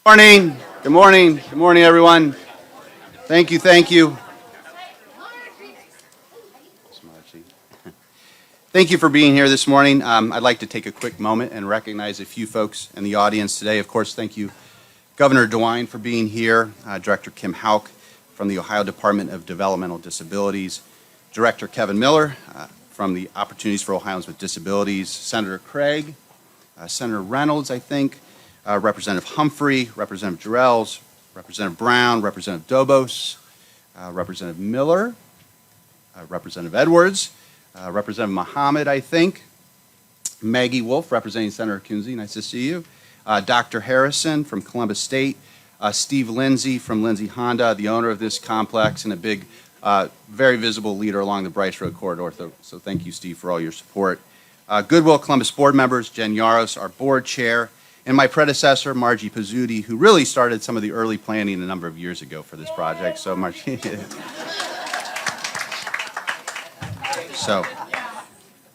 Morning. Good morning. Good morning, everyone. Thank you. Thank you. Thank you for being here this morning. I'd like to take a quick moment and recognize a few folks in the audience today. Of course, thank you, Governor DeWine, for being here, Director Kim Houck from the Ohio Department of Developmental Disabilities, Director Kevin Miller from the Opportunities for Ohioans with Disabilities, Senator Craig, Senator Reynolds, I think, Representative Humphrey, Representative Jarrells, Representative Brown, Representative Dobos, Representative Miller, Representative Edwards, Representative Muhammad, I think, Maggie Wolf, representing Senator Kunze, nice to see you, Dr. Harrison from Columbus State, Steve Lindsay from Lindsay Honda, the owner of this complex and a big, very visible leader along the Bryce Road corridor, so thank you, Steve, for all your support. Goodwill Columbus board members, Jen Yaros, our board chair, and my predecessor, Margie Pizzuti, who really started some of the early planning a number of years ago for this project. So, Margie. So,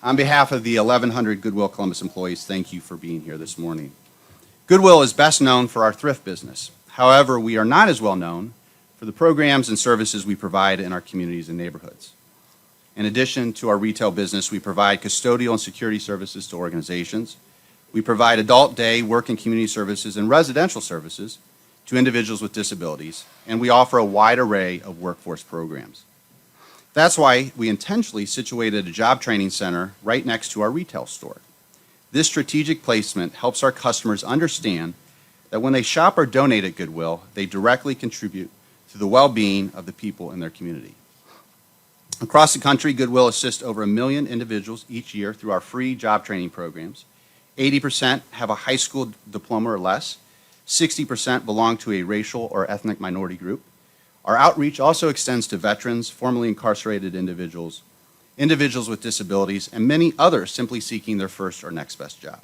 on behalf of the 1,100 Goodwill Columbus employees, thank you for being here this morning. Goodwill is best known for our thrift business. However, we are not as well known for the programs and services we provide in our communities and neighborhoods. In addition to our retail business, we provide custodial and security services to organizations. We provide adult day, work and community services, and residential services to individuals with disabilities, and we offer a wide array of workforce programs. That's why we intentionally situated a job training center right next to our retail store. This strategic placement helps our customers understand that when they shop or donate at Goodwill, they directly contribute to the well-being of the people in their community. Across the country, Goodwill assists over 1 million individuals each year through our free job training programs. 80% have a high school diploma or less. 60% belong to a racial or ethnic minority group. Our outreach also extends to veterans, formerly incarcerated individuals, individuals with disabilities, and many others simply seeking their first or next best job.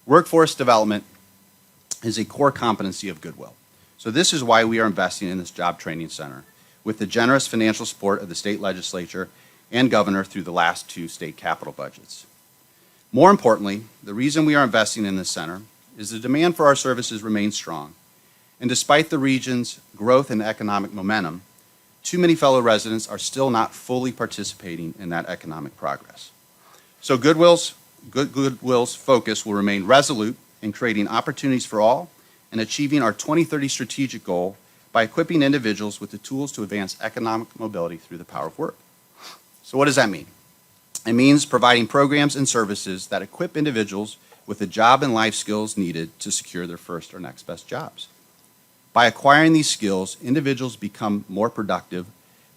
Workforce development is a core competency of Goodwill. So this is why we are investing in this job training center with the generous financial support of the state legislature and governor through the last 2 state capital budgets. More importantly, the reason we are investing in this center is the demand for our services remains strong, and despite the region's growth and economic momentum, too many fellow residents are still not fully participating in that economic progress. So Goodwill's focus will remain resolute in creating opportunities for all and achieving our 2030 strategic goal by equipping individuals with the tools to advance economic mobility through the power of work. So what does that mean? It means providing programs and services that equip individuals with the job and life skills needed to secure their first or next best jobs. By acquiring these skills, individuals become more productive,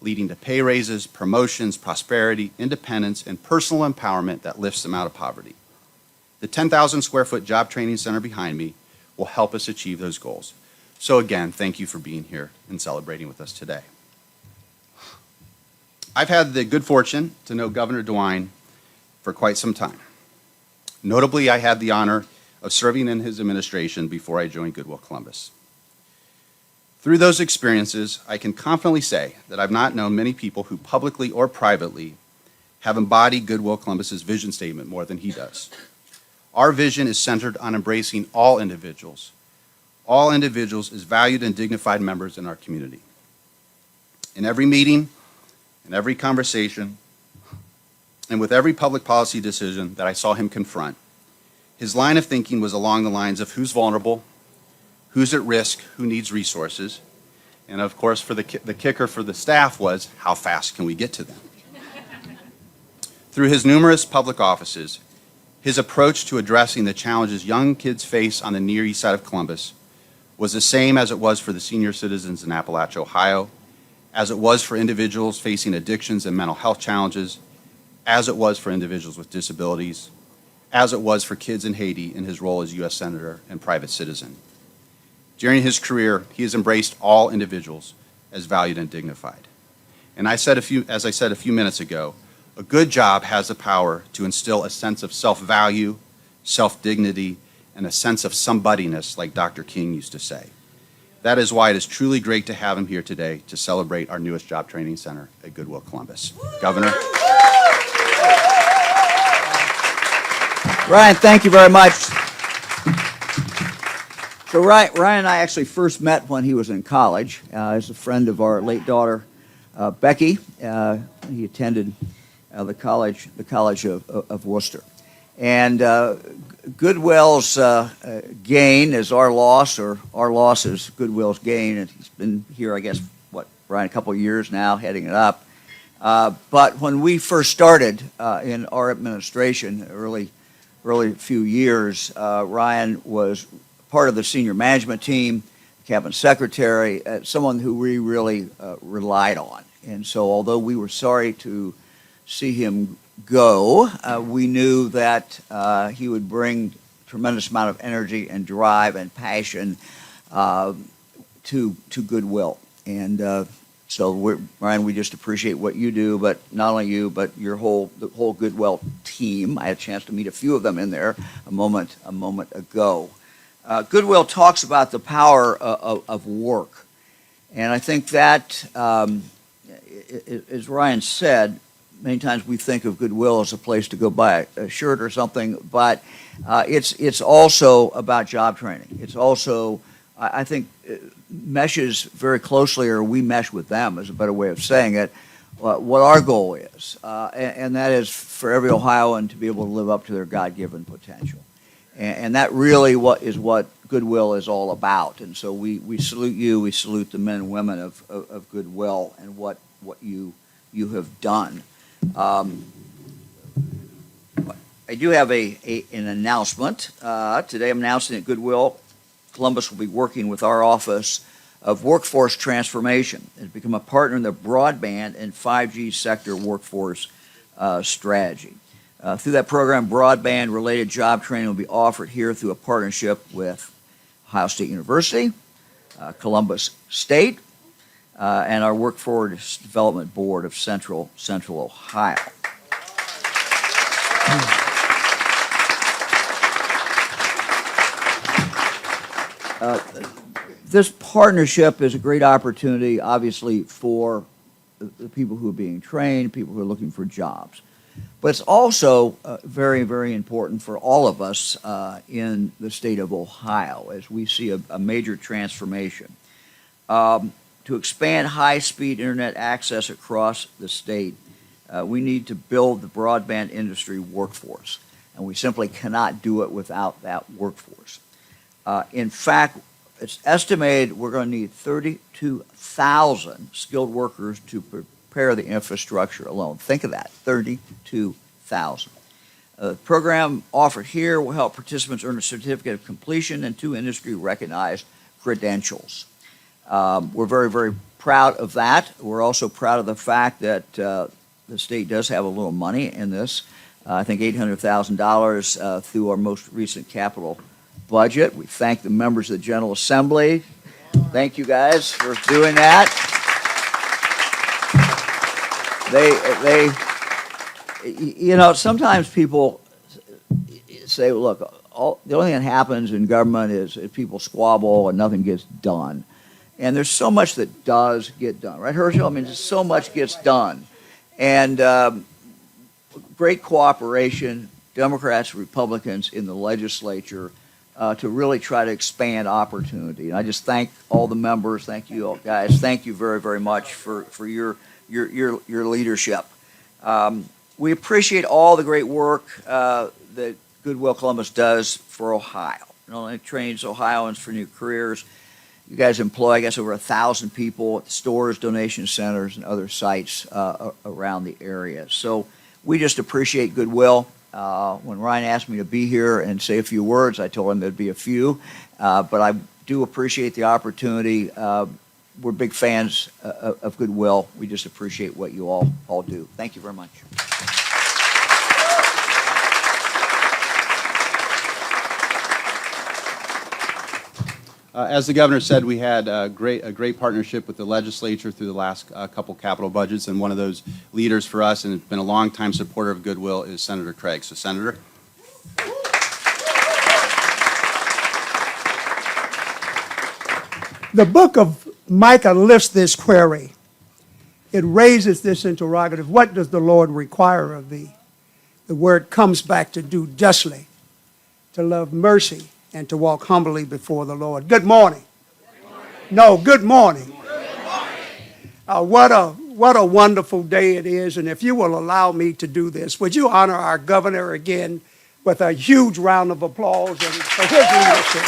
leading to pay raises, promotions, prosperity, independence, and personal empowerment that lifts them out of poverty. The 10,000 square foot job training center behind me will help us achieve those goals. So again, thank you for being here and celebrating with us today. I've had the good fortune to know Governor DeWine for quite some time. Notably, I had the honor of serving in his administration before I joined Goodwill Columbus. Through those experiences, I can confidently say that I've not known many people who publicly or privately have embodied Goodwill Columbus's vision statement more than he does. Our vision is centered on embracing all individuals as valued and dignified members in our community. In every meeting, in every conversation, and with every public policy decision that I saw him confront, his line of thinking was along the lines of who's vulnerable, who's at risk, who needs resources, and of course for the kicker for the staff was how fast can we get to them. Through his numerous public offices, his approach to addressing the challenges young kids face on the Near East Side of Columbus was the same as it was for the senior citizens in Appalachia, Ohio, as it was for individuals facing addictions and mental health challenges, as it was for individuals with disabilities, as it was for kids in Haiti in his role as U.S. Senator and private citizen. During his career, he has embraced all individuals as valued and dignified. And as I said a few minutes ago, a good job has the power to instill a sense of self-value, self-dignity, and a sense of somebodyness, like Dr. King used to say. That is why it is truly great to have him here today to celebrate our newest job training center at Goodwill Columbus. Governor. Ryan, thank you very much. So Ryan and I actually first met when he was in college as a friend of our late daughter, Becky. He attended the College of Worcester. And Goodwill's gain is our loss, or our loss is Goodwill's gain. And he's been here, I guess, Brian, a couple of years now, heading it up. But when we first started in our administration, early few years, Ryan was part of the senior management team, cabinet secretary, someone who we really relied on. And so although we were sorry to see him go, we knew that he would bring tremendous amount of energy and drive and passion to Goodwill. And so, Ryan, we just appreciate what you do, but not only you, but the whole Goodwill team. I had a chance to meet a few of them in there a moment ago. Goodwill talks about the power of work, and I think that, as Ryan said, many times we think of Goodwill as a place to go buy a shirt or something, but it's also about job training. It's also, I think, meshes very closely, or we mesh with them is a better way of saying it, what our goal is, and that is for every Ohioan to be able to live up to their God-given potential. And that really is what Goodwill is all about. And so we salute you, we salute the men and women of Goodwill and what you have done. I do have an announcement. Today I'm announcing that Goodwill Columbus will be working with our Office of Workforce Transformation and become a partner in the broadband and 5G sector workforce strategy. Through that program, broadband-related job training will be offered here through a partnership with Ohio State University, Columbus State, and our Workforce Development Board of Central Ohio. This partnership is a great opportunity, obviously, for the people who are being trained, people who are looking for jobs. But it's also very, very important for all of us in the state of Ohio as we see a major transformation. To expand high-speed internet access across the state, we need to build the broadband industry workforce, and we simply cannot do it without that workforce. In fact, it's estimated we're going to need 32,000 skilled workers to prepare the infrastructure alone. Think of that, 32,000. The program offered here will help participants earn a certificate of completion and 2 industry-recognized credentials. We're very, very proud of that. We're also proud of the fact that the state does have a little money in this. I think $800,000 through our most recent capital budget. We thank the members of the General Assembly. Thank you guys for doing that. Sometimes people say, look, the only thing that happens in government is if people squabble and nothing gets done. And there's so much that does get done, right, Herschel? I mean, so much gets done. And great cooperation, Democrats, Republicans in the legislature to really try to expand opportunity. And I just thank all the members. Thank you all, guys. Thank you very, very much for your leadership. We appreciate all the great work that Goodwill Columbus does for Ohio. Not only trains Ohioans for new careers, you guys employ, I guess, over 1,000 people at stores, donation centers, and other sites around the area. So we just appreciate Goodwill. When Ryan asked me to be here and say a few words, I told him there'd be a few. But I do appreciate the opportunity. We're big fans of Goodwill. We just appreciate what you all do. Thank you very much. As the governor said, we had a great partnership with the legislature through the last couple capital budgets, and one of those leaders for us, and has been a longtime supporter of Goodwill, is Senator Craig. So, Senator. The book of Micah lifts this query. It raises this interrogative: what does the Lord require of thee? The word comes back to do justly, to love mercy, and to walk humbly before the Lord. Good morning. No, good morning. What a wonderful day it is, and if you will allow me to do this, would you honor our governor again with a huge round of applause and for his leadership?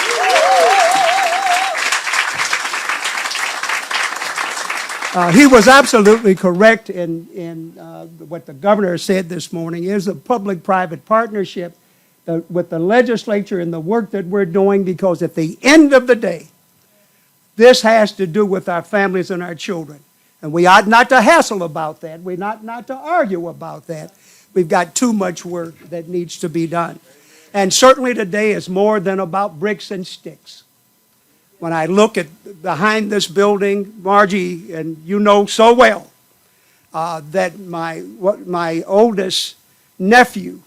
He was absolutely correct in what the governor said this morning is a public-private partnership with the legislature and the work that we're doing, because at the end of the day, this has to do with our families and our children. And we ought not to hassle about that. We ought not to argue about that. We've got too much work that needs to be done. And certainly today is more than about bricks and sticks. When I look at behind this building, Margie, and you know so well that my oldest nephew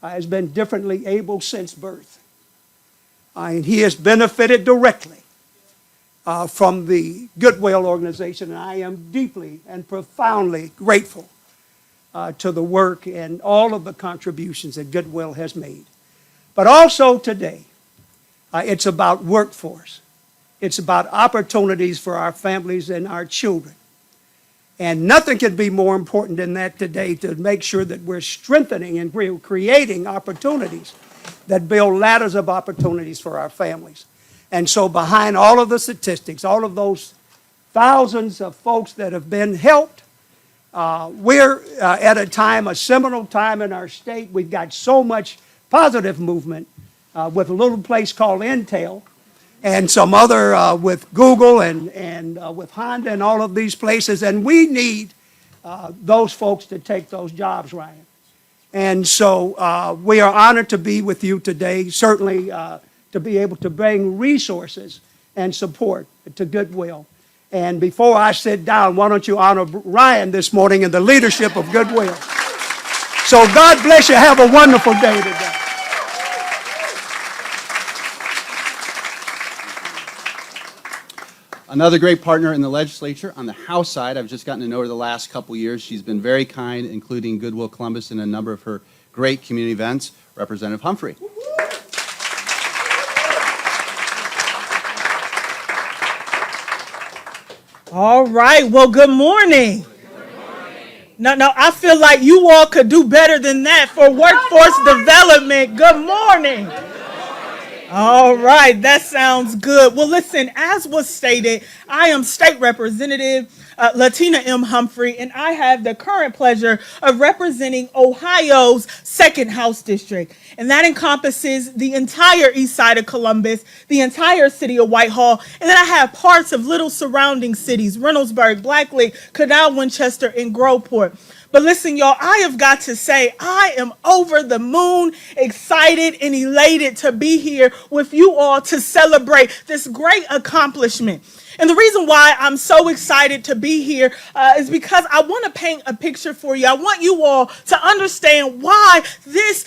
has been differently able since birth. And he has benefited directly from the Goodwill organization, and I am deeply and profoundly grateful to the work and all of the contributions that Goodwill has made. But also today, it's about workforce. It's about opportunities for our families and our children. And nothing could be more important than that today, to make sure that we're strengthening and we're creating opportunities that build ladders of opportunities for our families. And so behind all of the statistics, all of those thousands of folks that have been helped, we're at a seminal time in our state. We've got so much positive movement with a little place called Intel, and some other with Google and with Honda and all of these places. And we need those folks to take those jobs, Ryan. And so we are honored to be with you today, certainly to be able to bring resources and support to Goodwill. And before I sit down, why don't you honor Ryan this morning in the leadership of Goodwill. So God bless you. Have a wonderful day today. Another great partner in the legislature on the House side. I've just gotten to know her the last couple years. She's been very kind, including Goodwill Columbus in a number of her great community events. Representative Humphrey. All right. Well, good morning. No, I feel like you all could do better than that for workforce development. Good morning. All right, that sounds good. Well, listen, as was stated, I am State Representative Latina M. Humphrey, and I have the current pleasure of representing Ohio's 2nd House District. And that encompasses the entire east side of Columbus, the entire city of Whitehall, and then I have parts of little surrounding cities, Reynoldsburg, Blackley, Canal, Winchester, and Groveport. But listen, y'all, I have got to say, I am over the moon, excited and elated to be here with you all to celebrate this great accomplishment. And the reason why I'm so excited to be here is because I want to paint a picture for you. I want you all to understand why this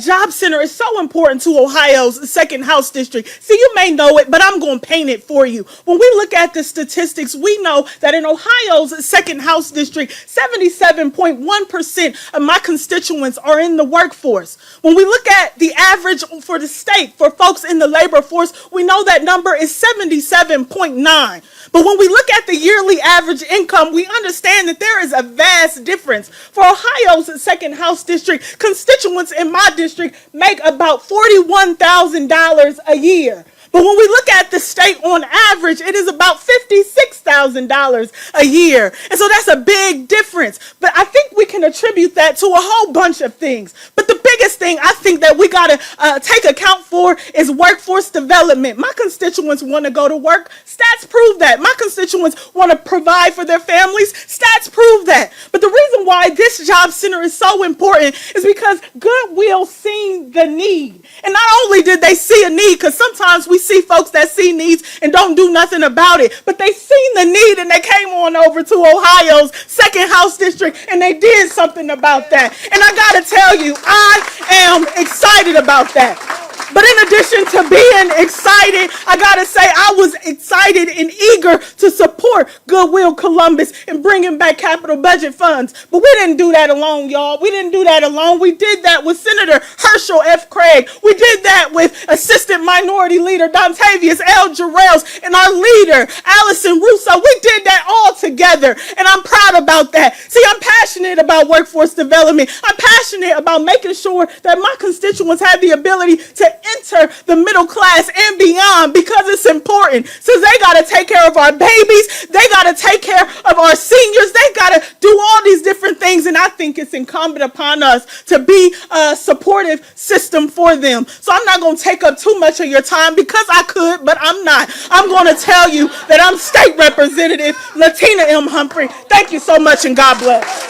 job center is so important to Ohio's 2nd House District. See, you may know it, but I'm going to paint it for you. When we look at the statistics, we know that in Ohio's 2nd House District, 77.1% of my constituents are in the workforce. When we look at the average for the state, for folks in the labor force, we know that number is 77.9. But when we look at the yearly average income, we understand that there is a vast difference. For Ohio's 2nd House District, constituents in my district make about $41,000 a year. But when we look at the state on average, it is about $56,000 a year. And so that's a big difference. But I think we can attribute that to a whole bunch of things. But the biggest thing I think that we got to take account for is workforce development. My constituents want to go to work. Stats prove that. My constituents want to provide for their families. Stats prove that. But the reason why this job center is so important is because Goodwill seen the need. And not only did they see a need, because sometimes we see folks that see needs and don't do nothing about it, but they seen the need, and they came on over to Ohio's second House district, and they did something about that. And I gotta tell you, I am excited about that. But in addition to being excited, I gotta say I was excited and eager to support Goodwill Columbus and bringing back capital budget funds. But we didn't do that alone, y'all. We didn't do that alone. We did that with Senator Herschel F. Craig. We did that with Assistant Minority Leader Dontavius L. Jarrells and our leader, Allison Russo. We did that all together, and I'm proud about that. See, I'm passionate about workforce development. I'm passionate about making sure that my constituents have the ability to enter the middle class and beyond, because it's important. Since they got to take care of our babies, they got to take care of our seniors, they got to do all these different things, and I think it's incumbent upon us to be a supportive system for them. So I'm not going to take up too much of your time, because I could, but I'm not. I'm going to tell you that I'm State Representative Latina M. Humphrey. Thank you so much, and God bless.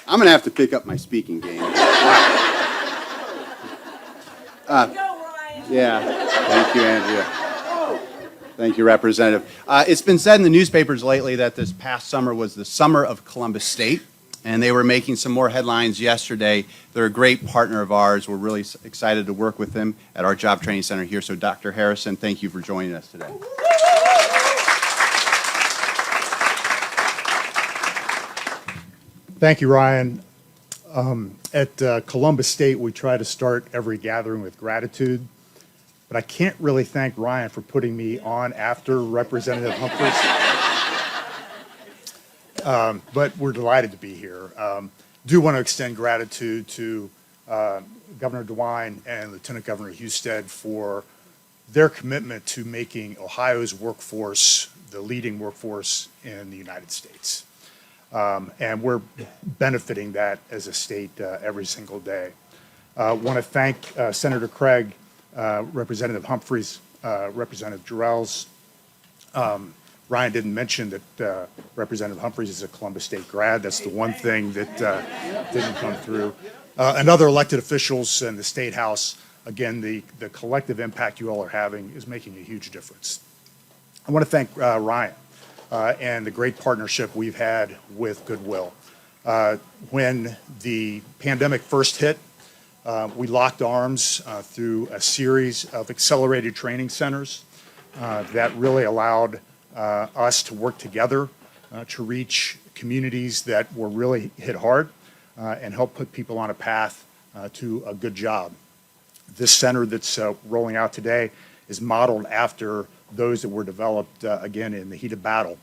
I'm going to have to pick up my speaking game. Yeah, thank you, Andrea. Thank you, Representative. It's been said in the newspapers lately that this past summer was the summer of Columbus State, and they were making some more headlines yesterday. They're a great partner of ours. We're really excited to work with them at our Job Training Center here. So, Dr. Harrison, thank you for joining us today. Thank you, Ryan. At Columbus State, we try to start every gathering with gratitude, but I can't really thank Ryan for putting me on after Representative Humphreys. But we're delighted to be here. Do want to extend gratitude to Governor DeWine and Lieutenant Governor Husted for their commitment to making Ohio's workforce the leading workforce in the United States. And we're benefiting that as a state every single day. Want to thank Senator Craig, Representative Humphreys, Representative Jarrells. Ryan didn't mention that Representative Humphreys is a Columbus State grad. That's the one thing that didn't come through. And other elected officials in the State House. Again, the collective impact you all are having is making a huge difference. I want to thank Ryan. And the great partnership we've had with Goodwill. When the pandemic first hit, we locked arms through a series of accelerated training centers that really allowed us to work together to reach communities that were really hit hard and help put people on a path to a good job. This center that's rolling out today is modeled after those that were developed, again, in the heat of battle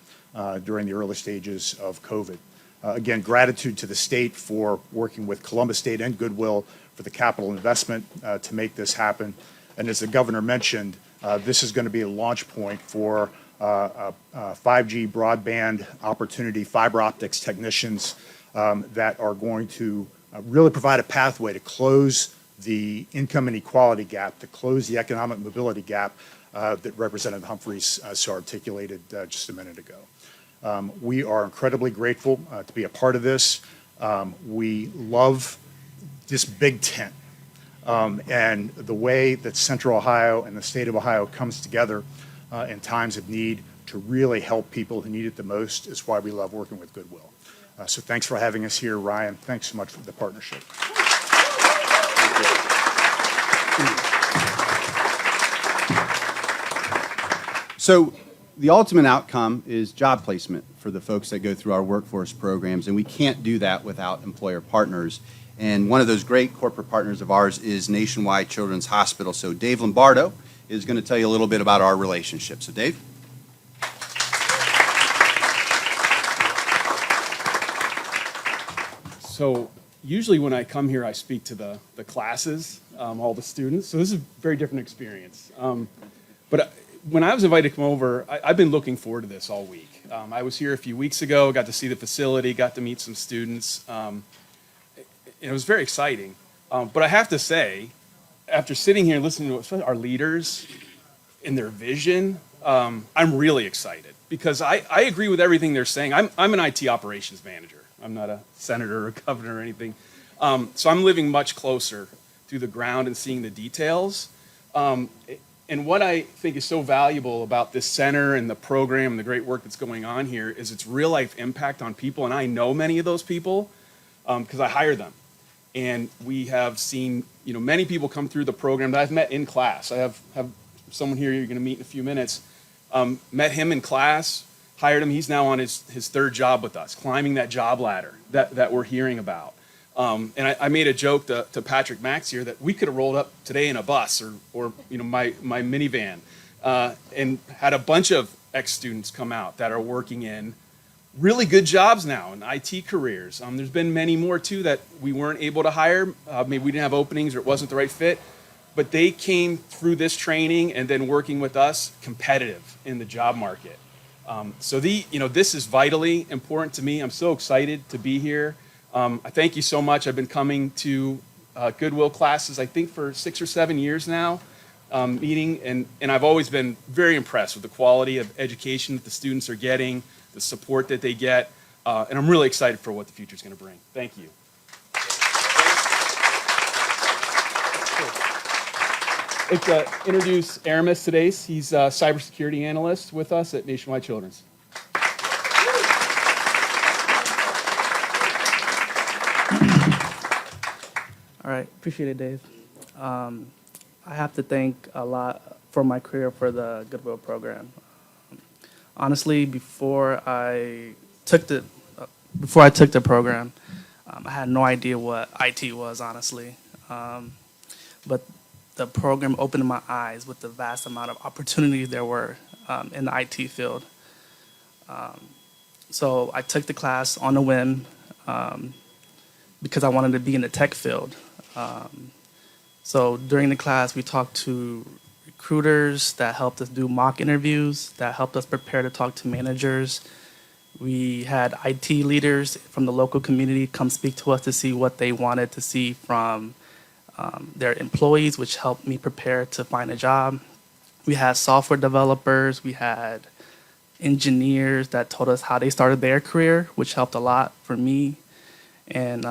during the early stages of COVID. Again, gratitude to the state for working with Columbus State and Goodwill for the capital investment to make this happen. And as the governor mentioned, this is going to be a launch point for 5G broadband opportunity, fiber optics technicians that are going to really provide a pathway to close the income inequality gap, to close the economic mobility gap that Representative Humphreys so articulated just a minute ago. We are incredibly grateful to be a part of this. We love this big tent and the way that Central Ohio and the state of Ohio comes together in times of need to really help people who need it the most is why we love working with Goodwill. So thanks for having us here, Ryan. Thanks so much for the partnership. So the ultimate outcome is job placement for the folks that go through our workforce programs, and we can't do that without employer partners. And one of those great corporate partners of ours is Nationwide Children's Hospital. So Dave Lombardo is going to tell you a little bit about our relationship. So Dave? So usually when I come here, I speak to the classes, all the students. So this is a very different experience. But when I was invited to come over, I've been looking forward to this all week. I was here a few weeks ago, got to see the facility, got to meet some students. It was very exciting. But I have to say, after sitting here and listening to especially our leaders and their vision, I'm really excited because I agree with everything they're saying. I'm an IT operations manager. I'm not a senator or governor or anything. So I'm living much closer to the ground and seeing the details. And what I think is so valuable about this center and the program and the great work that's going on here is its real life impact on people. And I know many of those people because I hire them. And we have seen, many people come through the program that I've met in class. I have someone here you're going to meet in a few minutes. Met him in class, hired him. He's now on his third job with us, climbing that job ladder that we're hearing about. And I made a joke to Patrick Max here that we could have rolled up today in a bus or my minivan and had a bunch of ex-students come out that are working in really good jobs now in IT careers. There's been many more too that we weren't able to hire. Maybe we didn't have openings or it wasn't the right fit, but they came through this training and then working with us competitive in the job market. So this is vitally important to me. I'm so excited to be here. I thank you so much. I've been coming to Goodwill classes, I think for 6 or 7 years now, meeting, and I've always been very impressed with the quality of education that the students are getting, the support that they get, and I'm really excited for what the future is going to bring. Thank you. I'd like to introduce Aramis Tadais. He's a cybersecurity analyst with us at Nationwide Children's. All right, appreciate it, Dave. I have to thank a lot for my career for the Goodwill program. Honestly, before I took the program, I had no idea what IT was, honestly. But the program opened my eyes with the vast amount of opportunities there were in the IT field. So I took the class on a whim because I wanted to be in the tech field. So during the class, we talked to recruiters that helped us do mock interviews, that helped us prepare to talk to managers. We had IT leaders from the local community come speak to us to see what they wanted to see from their employees, which helped me prepare to find a job. We had software developers, we had engineers that told us how they started their career, which helped a lot for me. And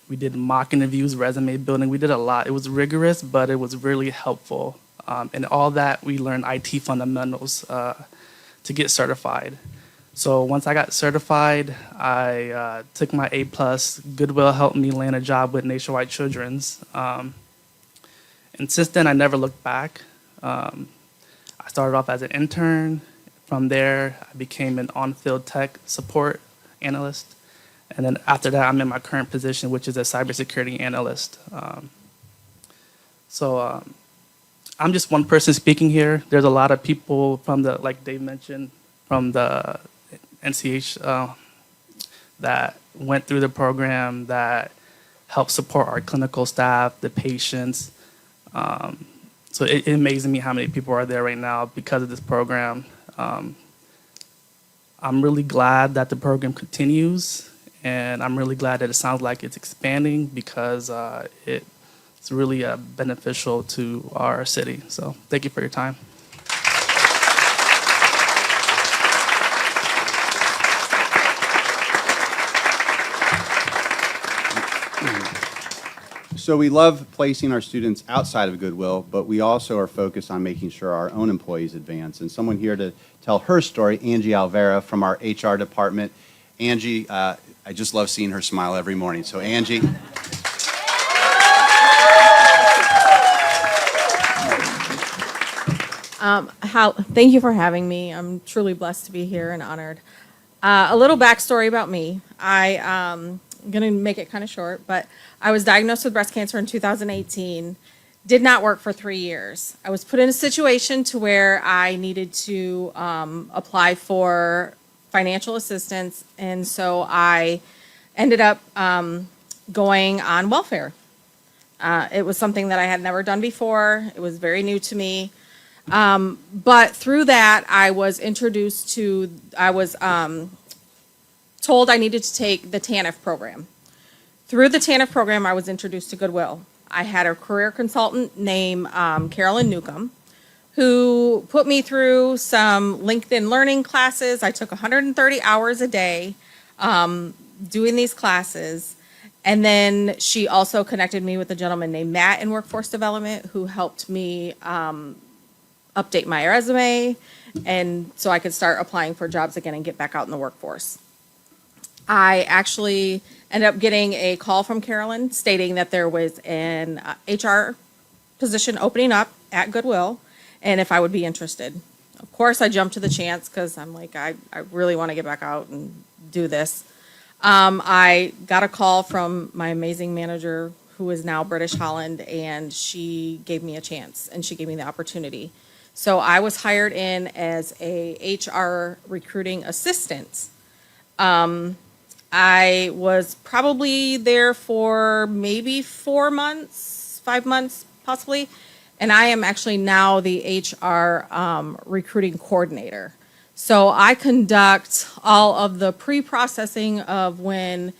we did mock interviews, resume building. We did a lot. It was rigorous, but it was really helpful. And all that, we learned IT fundamentals to get certified. So once I got certified, I took my A+. Goodwill helped me land a job with Nationwide Children's. And since then, I never looked back. I started off as an intern. From there, I became an on-field tech support analyst. And then after that, I'm in my current position, which is a cybersecurity analyst. So I'm just one person speaking here. There's a lot of people from the, like Dave mentioned, from the NCH that went through the program that helped support our clinical staff, the patients. So it amazes me how many people are there right now because of this program. I'm really glad that the program continues, and I'm really glad that it sounds like it's expanding because it's really beneficial to our city. So thank you for your time. So we love placing our students outside of Goodwill, but we also are focused on making sure our own employees advance. And someone here to tell her story, Angie Alvera from our HR department. Angie, I just love seeing her smile every morning. So Angie. Thank you for having me. I'm truly blessed to be here and honored. A little backstory about me. I'm going to make it kind of short, but I was diagnosed with breast cancer in 2018, did not work for 3 years. I was put in a situation to where I needed to apply for financial assistance, and so I ended up going on welfare. It was something that I had never done before. It was very new to me. But through that, I was told I needed to take the TANF program. Through the TANF program, I was introduced to Goodwill. I had a career consultant named Carolyn Newcomb, who put me through some LinkedIn learning classes. I took 130 hours a day doing these classes. And then she also connected me with a gentleman named Matt in Workforce Development who helped me update my resume and so I could start applying for jobs again and get back out in the workforce. I actually ended up getting a call from Carolyn stating that there was an HR position opening up at Goodwill and if I would be interested. Of course, I jumped to the chance because I'm like, I really want to get back out and do this. I got a call from my amazing manager who is now British Holland, and she gave me a chance and she gave me the opportunity. So I was hired in as a HR recruiting assistant. I was probably there for maybe 4 months, 5 months possibly, and I am actually now the HR recruiting coordinator. So I conduct all of the pre-processing of when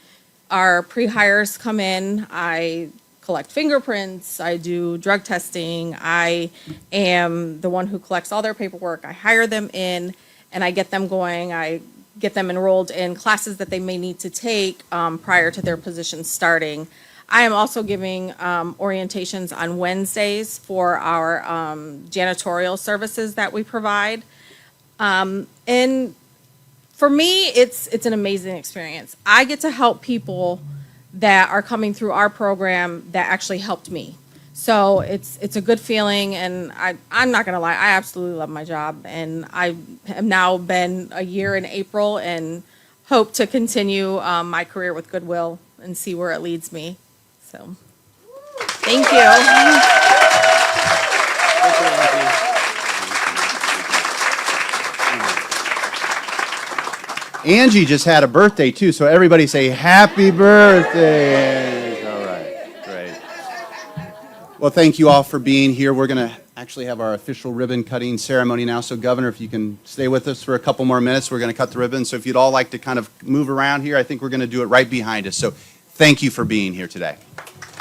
our pre-hires come in. I collect fingerprints, I do drug testing, I am the one who collects all their paperwork, I hire them in, and I get them going, I get them enrolled in classes that they may need to take prior to their position starting. I am also giving orientations on Wednesdays for our janitorial services that we provide. And for me, it's an amazing experience. I get to help people that are coming through our program that actually helped me. So it's a good feeling, and I'm not gonna lie, I absolutely love my job, and I have now been a year in April and hope to continue my career with Goodwill and see where it leads me. So, thank you. Angie just had a birthday too, so everybody say happy birthday. Angie. All right, great. Well, thank you all for being here. We're going to actually have our official ribbon cutting ceremony now. So, Governor, if you can stay with us for a couple more minutes, we're going to cut the ribbon. So if you'd all like to kind of move around here, I think we're going to do it right behind us. So thank you for being here today.